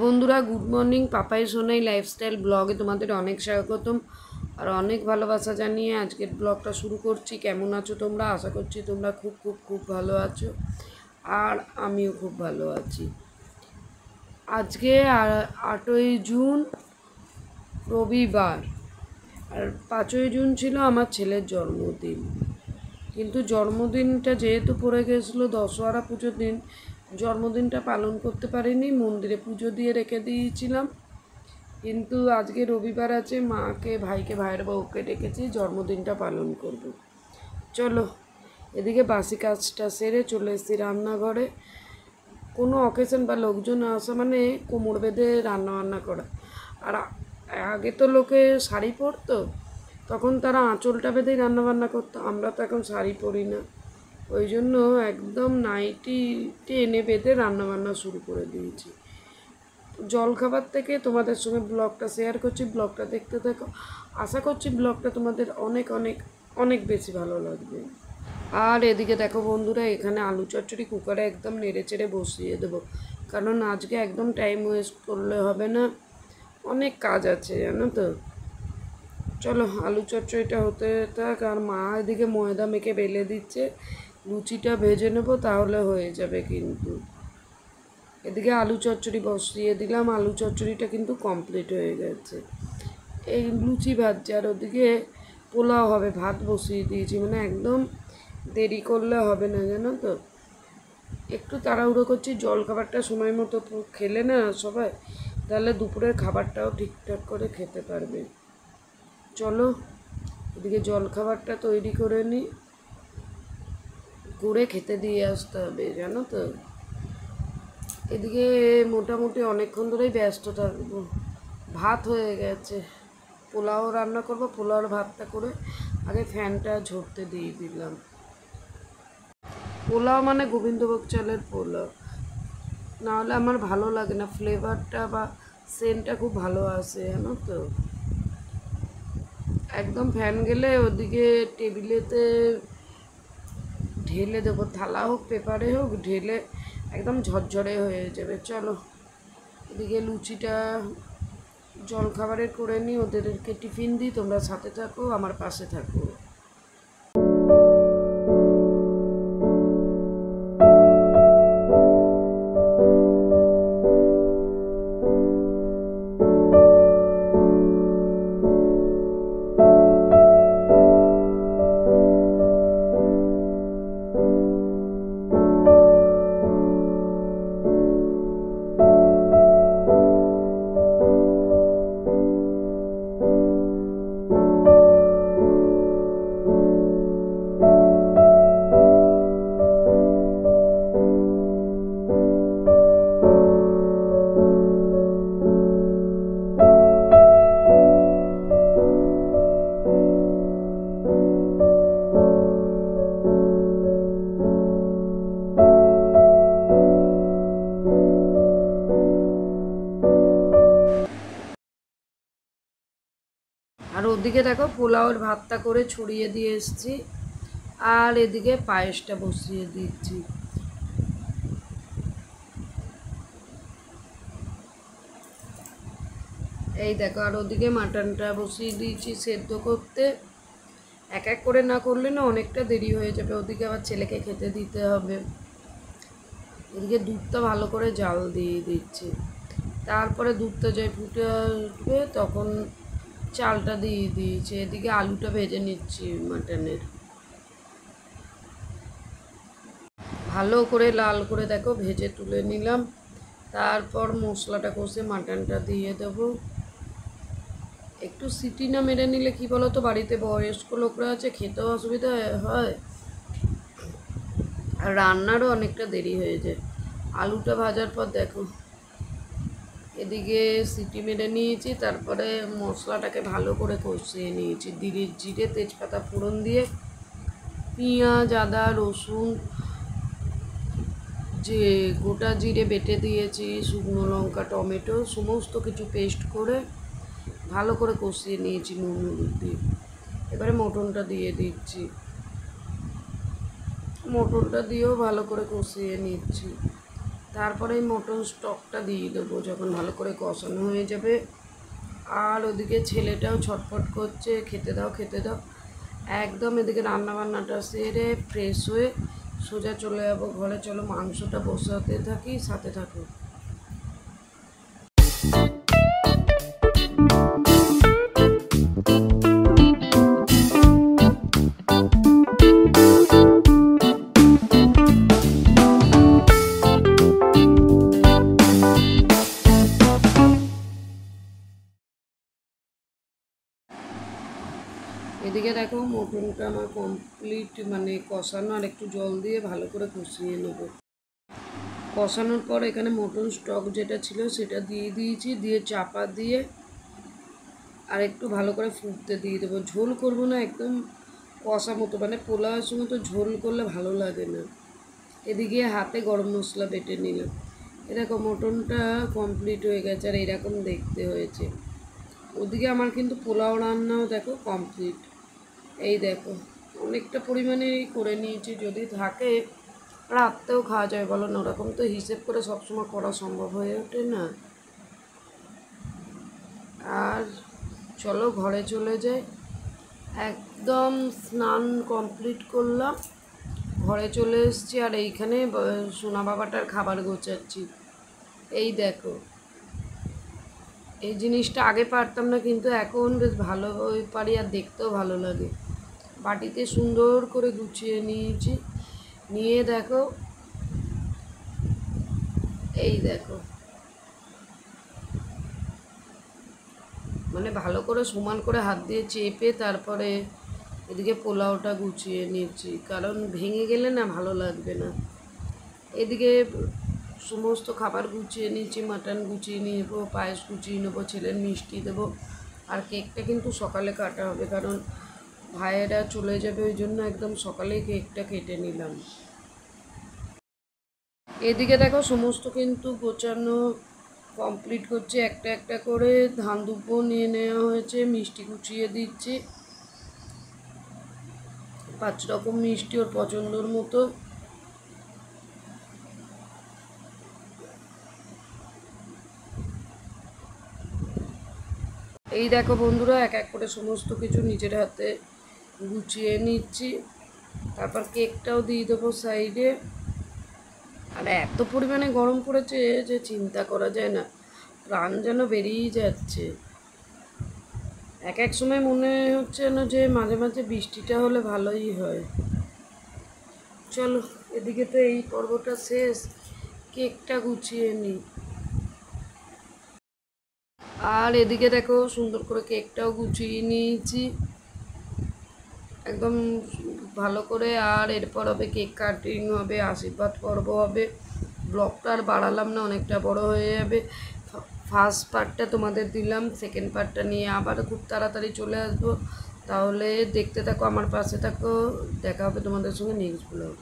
বন্ধুরা, good morning. Papai Sonai lifestyle ব্লগে তোমাদের অনেক স্বাগতম আর অনেক ভালোবাসা জানিয়ে আজকের ব্লগটা শুরু করছি। কেমন আছো তোমরা? আশা করছি তোমরা খুব খুব খুব ভালো আছো আর আমিও খুব ভালো আছি। আজকে 8ই জুন রবিবার, আর 5ই জুন ছিল আমার ছেলের জন্মদিন। কিন্তু জন্মদিনটা যেহেতু পড়ে গেছিলো দশহরা পুজোর দিন, জন্মদিনটা পালন করতে পারিনি, মন্দিরে পুজো দিয়ে রেখে দিয়েছিলাম। কিন্তু আজকে রবিবার আছে, মাকে ভাইকে ভাইয়ের বউকে ডেকেছি, জন্মদিনটা পালন করব। চলো, এদিকে বাসি কাজটা সেরে চলে এসেছি রান্নাঘরে। কোনো অকেশন বা লোকজন আসা মানে কোমর বেঁধে রান্নাবান্না করা। আর আগে তো লোকে শাড়ি পরতো, তখন তারা আঁচলটা বেঁধেই রান্নাবান্না করতো। আমরা তো এখন শাড়ি পরি না, ওই জন্য একদম নাইটি টেনে বেঁধে রান্নাবান্না শুরু করে দিয়েছি। জলখাবার থেকে তোমাদের সঙ্গে ব্লগটা শেয়ার করছি, ব্লগটা দেখতে থাকো। আশা করছি ব্লগটা তোমাদের অনেক অনেক অনেক বেশি ভালো লাগবে। আর এদিকে দেখো বন্ধুরা, এখানে আলু চচ্চড়ি কুকারে একদম নেড়ে চেড়ে বসিয়ে দেবো, কারণ আজকে একদম টাইম ওয়েস্ট করলে হবে না, অনেক কাজ আছে জানো তো। চলো, আলু চচ্চড়িটা হতে থাক, আর মা এদিকে ময়দা মেখে বেলে দিচ্ছে, লুচিটা ভেজে নেবো তাহলে হয়ে যাবে। কিন্তু এদিকে আলু চচ্চড়ি বসিয়ে দিলাম, আলু চচ্চড়িটা কিন্তু কমপ্লিট হয়ে গেছে। এই লুচি ভাজছে, আর ওদিকে পোলাও হবে, ভাত বসিয়ে দিয়েছি। মানে একদম দেরি করলে হবে না জানো তো, একটু তাড়াহুড়ো করছি। জলখাবারটা সময় মতো খেলে না সবাই, তাহলে দুপুরের খাবারটাও ঠিকঠাক করে খেতে পারবে। চলো, এদিকে জলখাবারটা তৈরি করে নিই, করে খেতে দিয়ে আসতে হবে জানো তো। এদিকে মোটামুটি অনেকক্ষণ ধরেই ব্যস্ত থাকবো। ভাত হয়ে গেছে, পোলাও রান্না করবো। পোলাওর ভাতটা করে আগে ফ্যানটা ঝরতে দিয়ে দিলাম। পোলাও মানে গোবিন্দভোগ চালের পোলাও, নাহলে আমার ভালো লাগে না, ফ্লেভারটা বা সেন্টটা খুব ভালো আসে জানো তো। একদম ফ্যান গেলে ওদিকে টেবিলেতে ঢেলে দেবো, থালা হোক পেপারে হোক, ঢেলে একদম ঝরঝরে হয়ে যাবে। চলো, এদিকে লুচিটা জলখাবারের করে নিই, ওদেরকে টিফিন দিই। তোমরা সাথে থাকো, আমার পাশে থাকো। আর ওদিকে দেখো পোলাওয়ের ভাতটা করে ছড়িয়ে দিয়ে এসেছি, আর এদিকে পায়েসটা বসিয়ে দিচ্ছি। এই দেখো, আর ওদিকে মাটনটা বসিয়ে দিয়েছি সেদ্ধ করতে। এক এক করে না করলে না অনেকটা দেরি হয়ে যাবে, ওদিকে আবার ছেলেকে খেতে দিতে হবে। এদিকে দুধটা ভালো করে জাল দিয়ে দিচ্ছি, তারপরে দুধটা যাই ফুটে উঠবে তখন চালটা দিয়ে দিয়েছি। এদিকে আলুটা ভেজে নিচ্ছি মাটনের, ভালো করে লাল করে দেখো ভেজে তুলে নিলাম। তারপর মশলাটা কষে মাটনটা দিয়ে দেবো। একটু সিটি না মেরে নিলে কি বলো তো, বাড়িতে বয়স্ক লোকরা আছে, খেতেও অসুবিধা হয় আর রান্নারও অনেকটা দেরি হয়ে যায়। আলুটা ভাজার পর দেখো এদিকে সিটি মেরে নিয়েছি, তারপরে মশলাটাকে ভালো করে কষিয়ে নিয়েছি। জিরে তেজপাতা ফোড়ন দিয়ে পেঁয়াজ আদা রসুন যে গোটা জিরে বেটে দিয়েছি, শুকনো লঙ্কা টমেটো সমস্ত কিছু পেস্ট করে ভালো করে কষিয়ে নিয়েছি নুন হলুদ দিয়ে। এবারে মটনটা দিয়ে দিচ্ছি, মটনটা দিয়েও ভালো করে কষিয়ে নিচ্ছি। তারপরে এই মটন স্টকটা দিয়ে দেবো যখন ভালো করে কষানো হয়ে যাবে। আর ওদিকে ছেলেটাও ছটফট করছে, খেতে দাও খেতে দাও। একদম এদিকে রান্নাবান্নাটা সেরে ফ্রেশ হয়ে সোজা চলে যাবো ঘরে। চলো মাংসটা বসাতে থাকি, সাথে থাকো। এদিকে দেখো মটনটা আমার কমপ্লিট, মানে কষানো, আর একটু জল দিয়ে ভালো করে কষিয়ে নেব। কষানোর পর এখানে মটন স্টক যেটা ছিল সেটা দিয়ে দিয়েছি, দিয়ে চাপা দিয়ে আর একটু ভালো করে ফুটতে দিয়ে দেবো। ঝোল করবো না, একদম কষা মতো, মানে পোলাওয়ের সঙ্গে তো ঝোল করলে ভালো লাগে না। এদিকে হাতে গরম মশলা বেটে নিলাম। এরকম মটনটা কমপ্লিট হয়ে গেছে আর এরকম দেখতে হয়েছে। ওদিকে আমার কিন্তু পোলাও রান্নাও দেখো কমপ্লিট। এই দেখো অনেকটা পরিমাণেই করে নিয়েছি, যদি থাকে রাত্রেও খাওয়া যায় বলো না, ওরকম তো হিসেব করে সবসময় করা সম্ভব হয়ে ওঠে না। আর চলো ঘরে চলে যাই। একদম স্নান কমপ্লিট করলাম, ঘরে চলে এসেছি। আর এইখানে সোনা বাবাটার খাবার গোছাচ্ছি। এই দেখো, এই জিনিসটা আগে পারতাম না, কিন্তু এখন বেশ ভালো পারি আর দেখতেও ভালো লাগে। বাটিতে সুন্দর করে গুছিয়ে নিয়েছি, নিয়ে দেখো এই দেখো, মানে ভালো করে সমান করে হাত দিয়ে চেপে তারপরে এদিকে পোলাওটা গুছিয়ে নিয়েছি, কারণ ভেঙে গেলে না ভালো লাগবে না। এদিকে সমস্ত খাবার গুছিয়ে নিয়েছি, মাটন গুছিয়ে নিয়ে নেবো, পায়েস গুছিয়ে নেবো, ছেলের মিষ্টি দেবো। আর কেকটা কিন্তু সকালে কাটা হবে, কারণ ভাইয়েরা চলে যাবে, ওই জন্য একদম সকালেই কেকটা কেটে নিলাম। এদিকে দেখো সমস্ত কিন্তু গোছানো কমপ্লিট করছে, একটা একটা করে ধান দুব্বো নিয়ে নেওয়া হয়েছে, মিষ্টি গুছিয়ে দিচ্ছি, 5 রকম মিষ্টি ওর পছন্দর মতো। এই দেখো বন্ধুরা, এক এক করে সমস্ত কিছু নিজের হাতে গুছিয়ে নিচ্ছি, তারপর কেকটাও দিয়ে দেবো সাইডে। আর এত পরিমাণে গরম পড়েছে যে চিন্তা করা যায় না, প্রাণ যেন বেরিয়েই যাচ্ছে। এক এক সময় মনে হচ্ছে না যে মাঝে মাঝে বৃষ্টিটা হলে ভালোই হয়। চলো এদিকে তো এই পর্বটা শেষ, কেকটা গুছিয়ে নিই। আর এদিকে দেখো সুন্দর করে কেকটাও গুছিয়ে নিয়েছি একদম ভালো করে। আর এরপর হবে কেক কাটিং, হবে আশীর্বাদ পর্ব হবে। ব্লগটা আর বাড়ালাম না, অনেকটা বড় হয়ে যাবে। ফার্স্ট পার্টটা তোমাদের দিলাম, সেকেন্ড পার্টটা নিয়ে আবার খুব তাড়াতাড়ি চলে আসবো। তাহলে দেখতে থাকো, আমার পাশে থাকো, দেখা হবে তোমাদের সঙ্গে নেক্সট ব্লগ।